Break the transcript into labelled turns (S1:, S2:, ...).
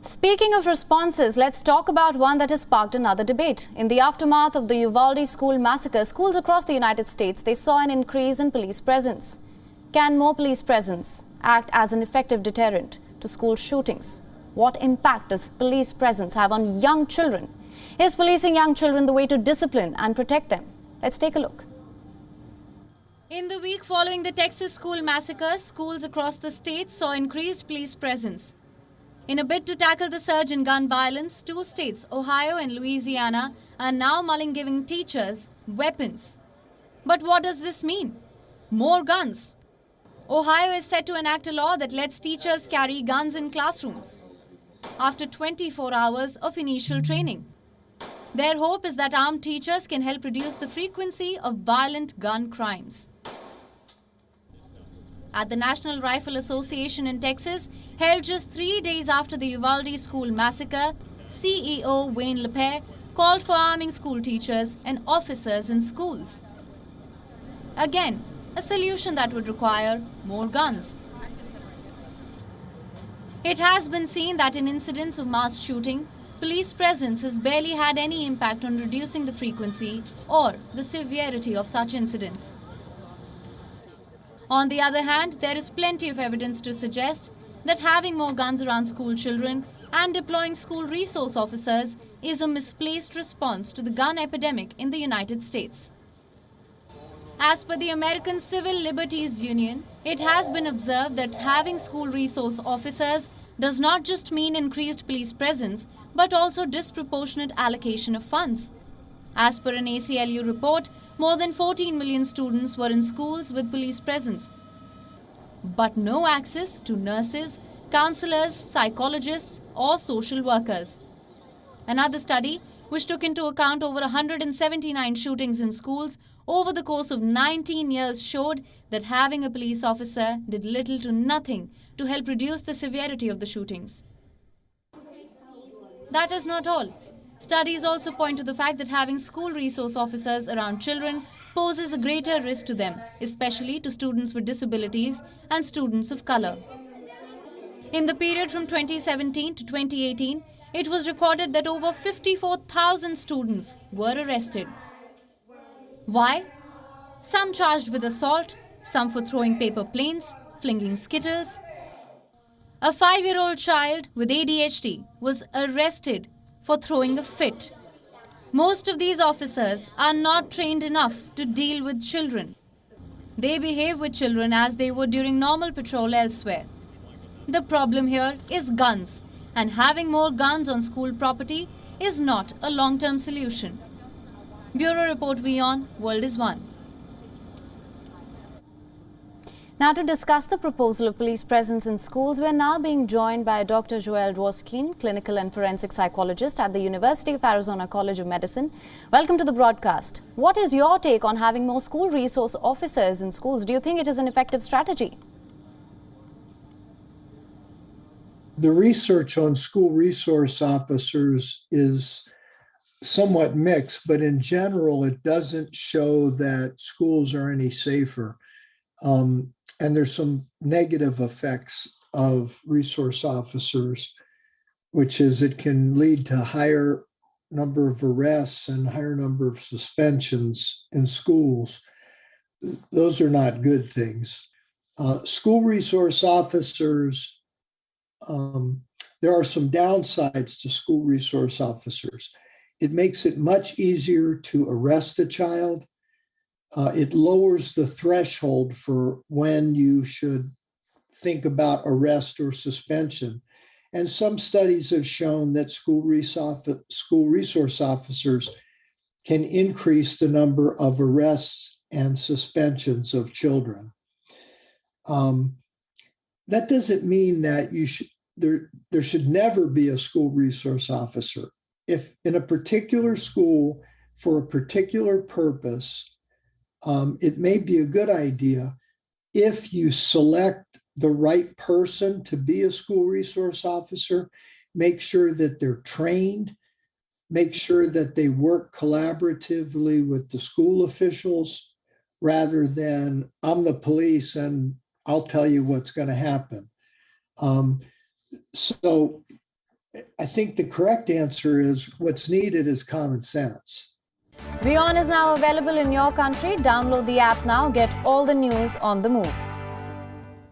S1: Speaking of responses, let's talk about one that has sparked another debate. In the aftermath of the Uvalde school massacre, schools across the United States, they saw an increase in police presence. Can more police presence act as an effective deterrent to school shootings? What impact does police presence have on young children? Is policing young children the way to discipline and protect them? Let's take a look. In the week following the Texas school massacre, schools across the state saw increased police presence. In a bid to tackle the surge in gun violence, two states, Ohio and Louisiana, are now mulling giving teachers weapons. But what does this mean? More guns. Ohio is set to enact a law that lets teachers carry guns in classrooms after 24 hours of initial training. Their hope is that armed teachers can help reduce the frequency of violent gun crimes. At the National Rifle Association in Texas, held just 3 days after the Uvalde school massacre, CEO Wayne LePere called for arming school teachers and officers in schools. Again, a solution that would require more guns. It has been seen that in incidents of mass shooting, police presence has barely had any impact on reducing the frequency or the severity of such incidents. On the other hand, there is plenty of evidence to suggest that having more guns around school children and deploying school resource officers is a misplaced response to the gun epidemic in the United States. As per the American Civil Liberties Union, it has been observed that having school resource officers does not just mean increased police presence, but also disproportionate allocation of funds. As per an ACLU report, more than 14 million students were in schools with police presence, but no access to nurses, counselors, psychologists, or social workers. Another study, which took into account over 179 shootings in schools over the course of 19 years, showed that having a police officer did little to nothing to help reduce the severity of the shootings. That is not all. Studies also point to the fact that having school resource officers around children poses a greater risk to them, especially to students with disabilities and students of color. In the period from 2017 to 2018, it was recorded that over 54,000 students were arrested. Why? Some charged with assault, some for throwing paper planes, flinging skittles. A 5-year-old child with ADHD was arrested for throwing a fit. Most of these officers are not trained enough to deal with children. They behave with children as they would during normal patrol elsewhere. The problem here is guns, and having more guns on school property is not a long-term solution. Bureau Report WION World is One. Now, to discuss the proposal of police presence in schools, we are now being joined by Dr. Joel Dworkin, clinical and forensic psychologist at the University of Arizona College of Medicine. Welcome to the broadcast. What is your take on having more school resource officers in schools? Do you think it is an effective strategy?
S2: The research on school resource officers is somewhat mixed, but in general, it doesn't show that schools are any safer. And there's some negative effects of resource officers, which is it can lead to higher number of arrests and higher number of suspensions in schools. Those are not good things. School resource officers, there are some downsides to school resource officers. It makes it much easier to arrest a child. It lowers the threshold for when you should think about arrest or suspension. And some studies have shown that school resource officers can increase the number of arrests and suspensions of children. That doesn't mean that there should never be a school resource officer. If in a particular school for a particular purpose, it may be a good idea if you select the right person to be a school resource officer, make sure that they're trained, make sure that they work collaboratively with the school officials rather than I'm the police and I'll tell you what's going to happen. So I think the correct answer is what's needed is common sense.
S1: WION is now available in your country. Download the app now. Get all the news on the move.